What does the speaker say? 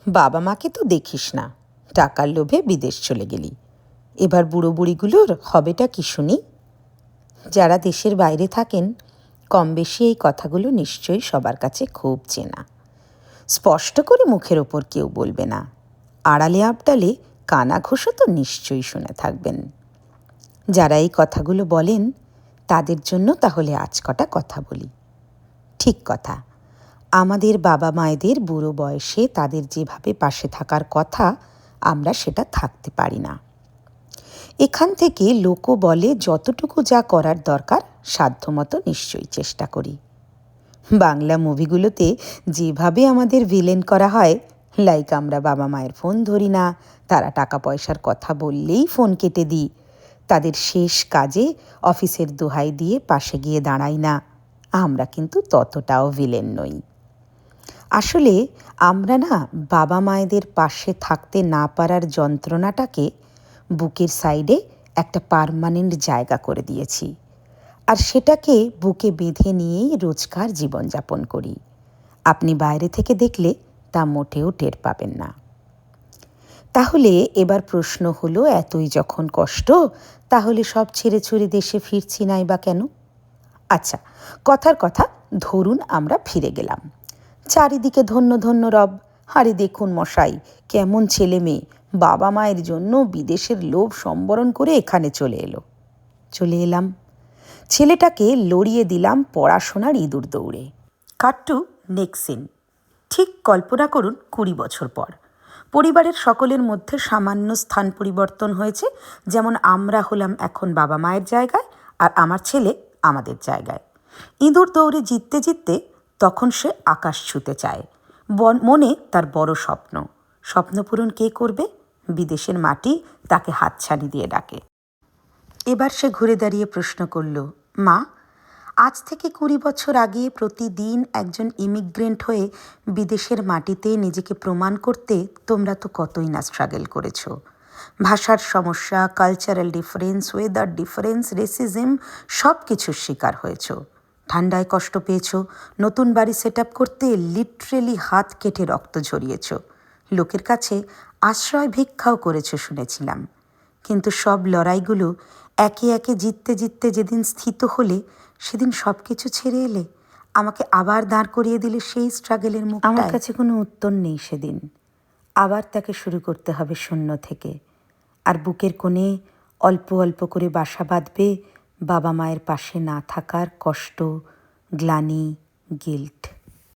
বাবা মাকে তো দেখিস না, টাকার লোভে বিদেশ চলে গেলি। এবার বুড়ো বুড়িগুলোর হবেটা কি শুনি? যারা দেশের বাইরে থাকেন কম বেশি এই কথাগুলো নিশ্চয়ই সবার কাছে খুব চেনা। স্পষ্ট করে মুখের ওপর কেউ বলবে না, আড়ালে আবডালে কানা ঘোষও তো নিশ্চয়ই শুনে থাকবেন। যারা এই কথাগুলো বলেন তাদের জন্য তাহলে আজ কটা কথা বলি। ঠিক কথা, আমাদের বাবা মায়েদের বুড়ো বয়সে তাদের যেভাবে পাশে থাকার কথা আমরা সেটা থাকতে পারি না। এখান থেকে লোকও বলে যতটুকু যা করার দরকার সাধ্যমতো নিশ্চয়ই চেষ্টা করি। বাংলা মুভিগুলোতে যেভাবে আমাদের ভিলেন করা হয়, লাইক আমরা বাবা মায়ের ফোন ধরি না, তারা টাকা পয়সার কথা বললেই ফোন কেটে দিই, তাদের শেষ কাজে অফিসের দোহাই দিয়ে পাশে গিয়ে দাঁড়াই না, আমরা কিন্তু ততটাও ভিলেন নই। আসলে আমরা না বাবা মায়েদের পাশে থাকতে না পারার যন্ত্রণাটাকে বুকের সাইডে একটা পার্মানেন্ট জায়গা করে দিয়েছি, আর সেটাকে বুকে বেঁধে নিয়েই রোজকার জীবনযাপন করি। আপনি বাইরে থেকে দেখলে তা মোটেও টের পাবেন না। তাহলে এবার প্রশ্ন হলো, এতই যখন কষ্ট, তাহলে সব ছেড়ে ছুড়ে দেশে ফিরছি নাই বা কেন? আচ্ছা, কথার কথা, ধরুন আমরা ফিরে গেলাম। চারিদিকে ধন্য ধন্য রব, আরে দেখুন মশাই, কেমন ছেলে মেয়ে বাবা মায়ের জন্য বিদেশের লোভ সম্বরণ করে এখানে চলে এলাম। ছেলেটাকে লড়িয়ে দিলাম পড়াশোনার ইঁদুর দৌড়ে। Kattu next scene. ঠিক কল্পনা করুন 20 বছর পর পরিবারের সকলের মধ্যে সামান্য স্থান পরিবর্তন হয়েছে, যেমন আমরা হলাম এখন বাবা মায়ের জায়গায় আর আমার ছেলে আমাদের জায়গায়। ইঁদুর দৌড়ে জিততে জিততে তখন সে আকাশ ছুঁতে চায়। মনে তার বড় স্বপ্ন পূরণ কে করবে? বিদেশের মাটি তাকে হাতছানি দিয়ে ডাকে। এবার সে ঘুরে দাঁড়িয়ে প্রশ্ন করল, মা, আজ থেকে 20 বছর আগে প্রতিদিন একজন ইমিগ্রেন্ট হয়ে বিদেশের মাটিতে নিজেকে প্রমাণ করতে তোমরা তো কতই না স্ট্রাগল করেছ। ভাষার সমস্যা, cultural difference, weather difference, racism, সব কিছুর শিকার হয়েছ। ঠান্ডায় কষ্ট পেয়েছ, নতুন বাড়ি সেট আপ করতে লিটারেলি হাত কেটে রক্ত ঝরিয়েছ, লোকের কাছে আশ্রয় ভিক্ষাও করেছ শুনেছিলাম। কিন্তু সব লড়াইগুলো একে একে জিততে জিততে যেদিন স্থিত হলে, সেদিন সব কিছু ছেড়ে এলে, আমাকে আবার দাঁড় করিয়ে দিলে সেই স্ট্রাগলের মুখ। আমার কাছে কোনো উত্তর নেই সেদিন। আবার তাকে শুরু করতে হবে শূন্য থেকে, আর বুকের কোণে অল্প অল্প করে বাসা বাঁধবে বাবা মায়ের পাশে না থাকার কষ্ট, গ্লানি, গিল্ট।